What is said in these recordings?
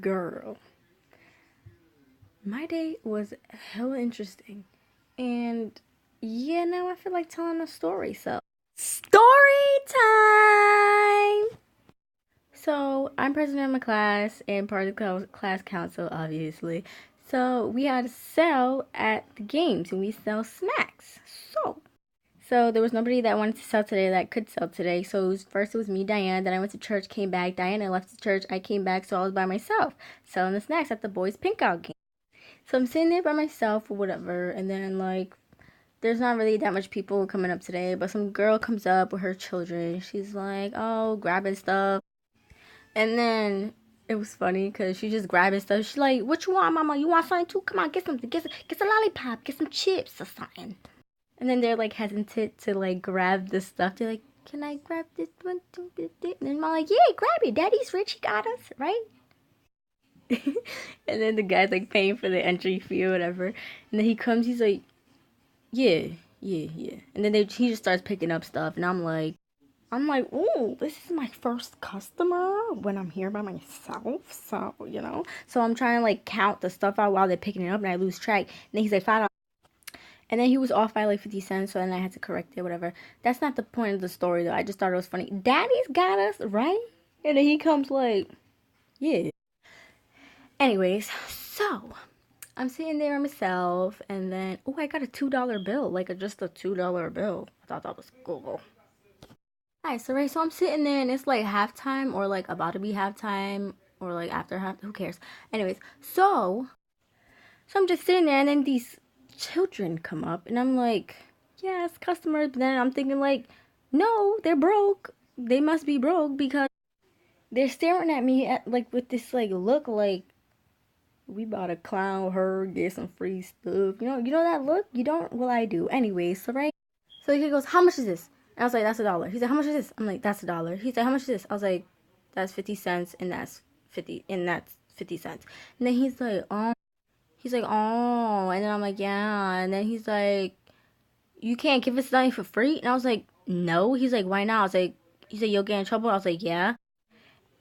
Girl, my day was hella interesting. And yeah, now I feel like telling a story. So, story time! So, I'm president of my class and part of the class council, obviously. So, we had a sale at the games and we sell snacks. So there was nobody that wanted to sell today that could sell today. So first it was me, Diana. Then I went to church, came back. Diana left the church. I came back, so I was by myself selling the snacks at the boys' pink out game. So I'm sitting there by myself or whatever, and then like there's not really that much people coming up today, but some girl comes up with her children. She's like, oh, grabbing stuff, and then it was funny because she just grabbing stuff. She's like, what you want, mama? You want something too? Come on, get something. Get some lollipop. Get some chips or something. And then they're like hesitant to like grab the stuff. They're like, can I grab this one? And then I'm like, yeah, grab it. Daddy's rich. He got us, right? And then the guy's like paying for the entry fee or whatever. And then he comes, he's like, yeah, yeah. And then he just starts picking up stuff. And I'm like, oh, this is my first customer when I'm here by myself. So. So I'm trying to like count the stuff out while they're picking it up and I lose track. And then he's like, $5. And then he was off by like 50 cents, so then I had to correct it, whatever. That's not the point of the story, though. I just thought it was funny. Daddy's got us, right? And then he comes like, yeah. Anyways, so I'm sitting there myself, and then, oh, I got a $2 bill, like just a $2 bill. I thought that was cool. Alright, so I'm sitting there, and it's like halftime, or like about to be halftime, or like after half, who cares? Anyways, so I'm just sitting there, and then these children come up, and I'm like, yes, customers. But then I'm thinking like, no, they're broke. They must be broke because they're staring at me at like with this like look like we about to clown her, get some free stuff. You know that look. You don't? Well, I do. Anyways, so right. So he goes, how much is this? And I was like, that's $1. He said, how much is this? I'm like, that's $1. He said, how much is this? I was like, that's 50 cents, and that's 50 cents. And then he's like, oh, and then I'm like, yeah, and then he's like, you can't give us something for free? And I was like, no. He's like, why not? I was like, he said, you'll get in trouble? I was like, yeah.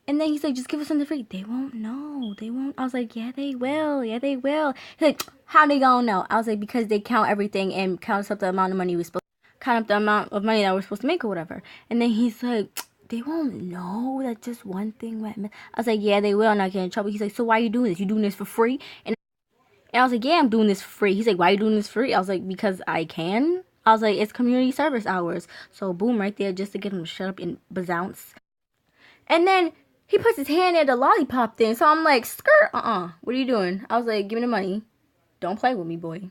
And then he's like, just give us something free. They won't know. They won't. I was like, yeah, they will. Yeah, they will. He's like, how they gonna know? I was like, because they count everything and count up the amount of money we supposed count up the amount of money that we're supposed to make or whatever. And then he's like, they won't know that just one thing went missing. I was like, yeah, they will not get in trouble. He's like, so why are you doing this? You doing this for free? And I was like, yeah, I'm doing this for free. He's like, why are you doing this for free? I was like, because I can. I was like, it's community service hours. So boom, right there, just to get him to shut up and bounce. And then he puts his hand in the lollipop thing. So I'm like, skirt, what are you doing? I was like, give me the money. Don't play with me, boy.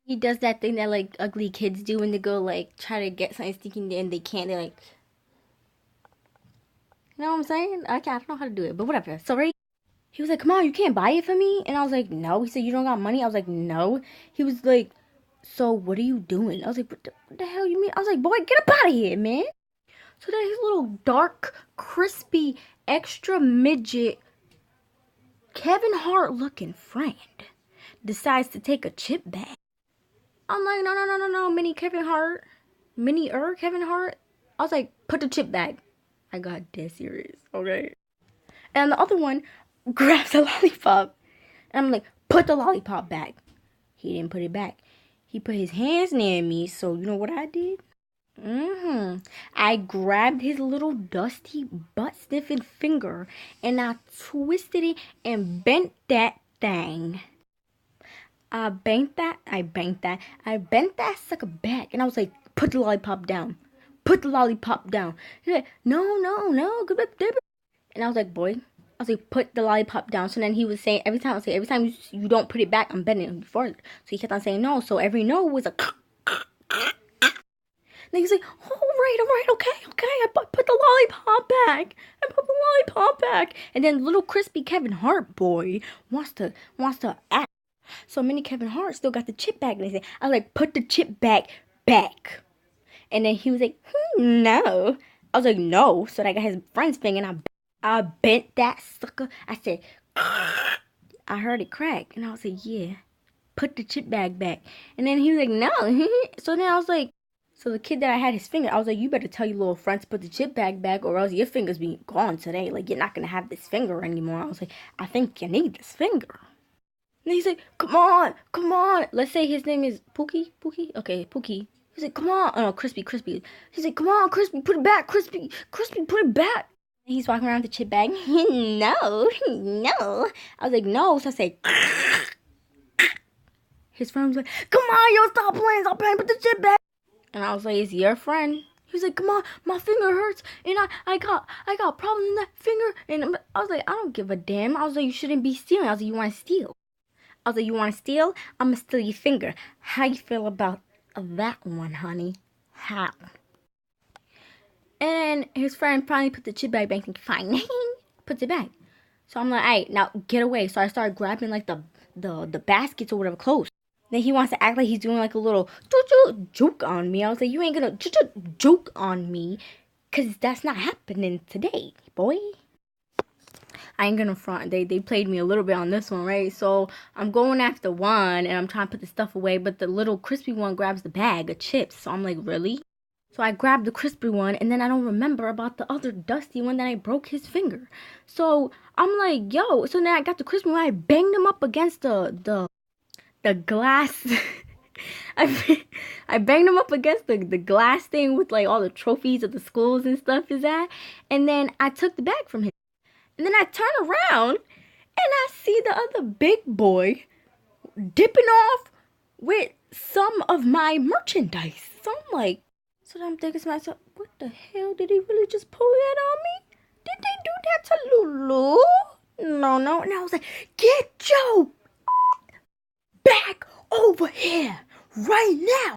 He does that thing that like ugly kids do when they go like try to get something sticking and they can't. They're like, you know what I'm saying? I don't know how to do it, but whatever. So right, he was like, come on, you can't buy it for me? And I was like, no. He said, you don't got money? I was like, no. He was like, so what are you doing? I was like, what the hell you mean? I was like, boy, get up out of here, man. So then his little dark, crispy, extra midget, Kevin Hart looking friend decides to take a chip bag. I'm like, no, mini Kevin Hart. Kevin Hart. I was like, put the chip bag. I got dead serious, okay? And the other one grabs a lollipop. And I'm like, put the lollipop back. He didn't put it back. He put his hands near me, so you know what I did? I grabbed his little dusty butt sniffing finger and I twisted it and bent that thing. I bent that sucker back and I was like, put the lollipop down. Put the lollipop down. He's like, no. And I was like, boy, I was like, put the lollipop down. So then he was saying, every time you don't put it back, I'm bending it further. So he kept on saying no. So every no was a and he's like, all right, okay. I put the lollipop back. And then little crispy Kevin Hart boy wants to act. So mini Kevin Hart still got the chip bag. And they say, I was like, put the chip bag back. And then he was like, no. I was like, no. So I got his friend's finger and I bent that sucker. I said, I heard it crack. And I was like, yeah, put the chip bag back. And then he was like, no. So then I was like, So the kid that I had his finger, I was like, you better tell your little friends to put the chip bag back or else your finger's be gone today. Like, you're not going to have this finger anymore. I was like, I think you need this finger. And he's like, come on, come on. Let's say his name is Pookie. Pookie? Okay, Pookie. He's like, come on. Oh, no, Crispy, Crispy. He's like, come on, Crispy, put it back. Crispy, Crispy, put it back. And he's walking around with the chip bag. No, no. I was like, no. So I say, his friend was like, come on, yo, stop playing, put the chip back. And I was like, is he your friend? He was like, come on, my finger hurts, and I got problems in that finger. And I was like, I don't give a damn. I was like, you shouldn't be stealing. I was like, you want to steal? I was like, you want to steal? I'm going to steal your finger. How you feel about that one, honey? How? And his friend finally put the chip bag back and fine. Puts it back. So I'm like, all right, now get away. So I started grabbing like the baskets or whatever clothes. Then he wants to act like he's doing like a little joke on me. I was like, you ain't gonna joke on me, cause that's not happening today, boy. I ain't gonna front. They played me a little bit on this one, right? So I'm going after one and I'm trying to put the stuff away, but the little crispy one grabs the bag of chips. So I'm like, really? So I grabbed the crispy one and then I don't remember about the other dusty one that I broke his finger. So I'm like, yo. So then I got the crispy one. I banged him up against the glass. I banged him up against the glass thing with like all the trophies of the schools and stuff is at. And then I took the bag from him. And then I turn around and I see the other big boy dipping off with some of my merchandise. So I'm like, so I'm thinking to myself, what the hell? Did he really just pull that on me? Did they do that to Lulu? No. And I was like, get Joe back over here right now.